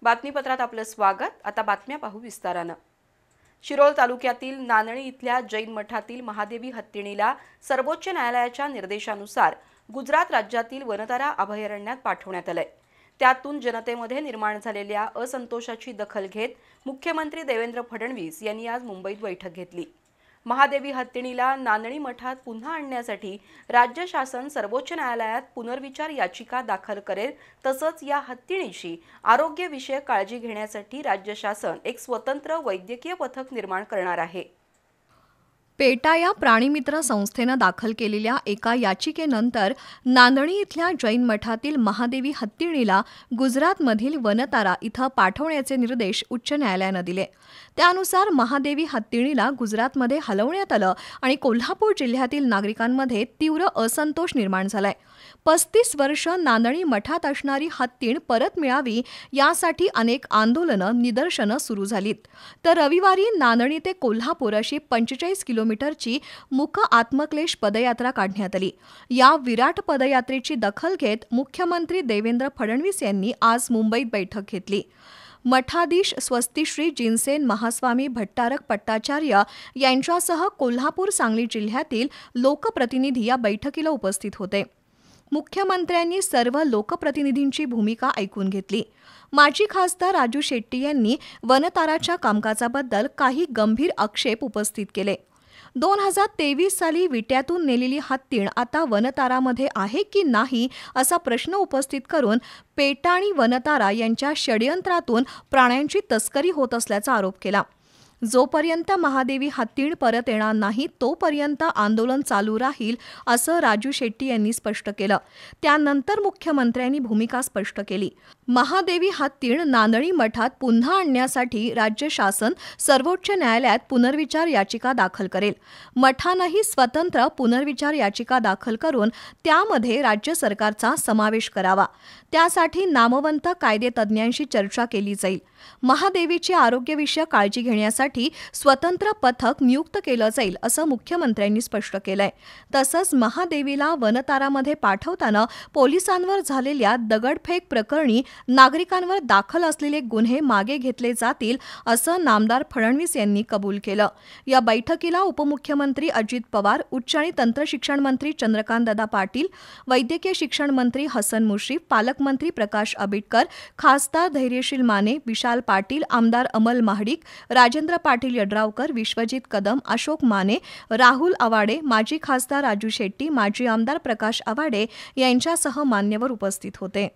बातमीपत्रात आपलं स्वागत। आता बातम्या पाहू विस्तारानं। शिरोळ तालुक्यातील नानणी इथल्या जैन मठातील महादेवी हत्तीणीला सर्वोच्च न्यायालयाच्या निर्देशानुसार गुजरात राज्यातील वनतारा अभयारण्यात पाठवण्यात आलंय। त्यातून जनतेमध्ये निर्माण झालेल्या असंतोषाची दखल घेत मुख्यमंत्री देवेंद्र फडणवीस यांनी आज मुंबईत बैठक घेतली। महादेवी हत्तीणीला नानणी मठात पुन्हा आणण्यासाठी राज्य शासन सर्वोच्च न्यायालयात पुनर्विचार याचिका दाखल करेल। तसंच या हत्तीणीची आरोग्यविषयक काळजी घेण्यासाठी राज्य शासन एक स्वतंत्र वैद्यकीय पथक निर्माण करणार आहे। पेटा या प्राणीमित्र संस्थेनं दाखल केलेल्या एका याचिकेनंतर नांदणी इथल्या जैन मठातील महादेवी हत्तीणीला गुजरातमधील वनतारा इथं पाठवण्याचे निर्देश उच्च न्यायालयानं दिले। त्यानुसार महादेवी हत्तीणीला गुजरातमध्ये हलवण्यात आलं आणि कोल्हापूर जिल्ह्यातील नागरिकांमध्ये तीव्र असंतोष निर्माण झालाय। 35 वर्ष नांदणी मठात असणारी हत्तीण परत मिळावी यासाठी अनेक आंदोलनं निदर्शनं सुरू झालीत। तर रविवारी नांदणी ते कोल्हापूर अशी 45 किलोमीटरची मुक आत्मक्लेश पदयात्रा काढण्यात आली। या विराट पदयात्रेची दखल घेत मुख्यमंत्री देवेंद्र फडणवीस यांनी आज मुंबईत बैठक घेतली। मठाधीश स्वस्तिश्री जिनसेन महास्वामी भट्टारक पट्टाचार्य यांच्यासह कोल्हापूर सांगली जिल्ह्यातील लोकप्रतिनिधी या बैठकीला उपस्थित होते। मुख्यमंत्र्यांनी सर्व लोकप्रतिनिधींची भूमिका ऐकून घेतली। माजी खासदार राजू शेट्टी यांनी वनताराच्या कामकाजाबद्दल काही गंभीर आक्षेप उपस्थित केले। 2023 साली विट्यातून नेलेली हत्तीण आता वनतारामध्ये आहे की नाही असा प्रश्न उपस्थित करून पेटा आणि वनतारा यांच्या षडयंत्रातून प्राण्यांची तस्करी होत असल्याचा आरोप केला। जोपर्यंत महादेवी हत्तीण परत येणार नाही तोपर्यंत आंदोलन चालू राहील असं राजू शेट्टी यांनी स्पष्ट केलं। त्यानंतर मुख्यमंत्र्यांनी भूमिका स्पष्ट केली। महादेवी हत्तीण नांदणी मठात पुन्हा आणण्यासाठी राज्य शासन सर्वोच्च न्यायालयात पुनर्विचार याचिका दाखल करेल। मठानंही स्वतंत्र पुनर्विचार याचिका दाखल करून त्यामध्ये राज्य सरकारचा समावेश करावा। त्यासाठी नामवंत कायदेतज्ञांशी चर्चा केली जाईल। महादेवीची आरोग्यविषयक काळजी घेण्यासाठी स्वतंत्र पथक नियुक्त केलं जाईल असं मुख्यमंत्र्यांनी स्पष्ट केलंय। तसंच महादेवीला वनतारामध्ये पाठवताना पोलिसांवर झालेल्या दगडफेक प्रकरणी नागरिकांवर दाखल असलेले गुन्हे मागे घेतले जातील असं नामदार फडणवीस यांनी कबूल केलं। या बैठकीला उपमुख्यमंत्री अजित पवार, उच्च आणि तंत्रशिक्षण मंत्री चंद्रकांतदादा पाटील, वैद्यकीय शिक्षण मंत्री हसन मुश्रीफ, पालकमंत्री प्रकाश आंबेडकर, खासदार धैर्यशील माने, विशाल पाटील, आमदार अमल महाडिक, राजेंद्र पाटील यड्रावकर, विश्वजित कदम, अशोक माने, राहुल आवाडे, माजी खासदार राजू शेट्टी, माजी आमदार प्रकाश आवाडे यांच्यासह मान्यवर उपस्थित होते।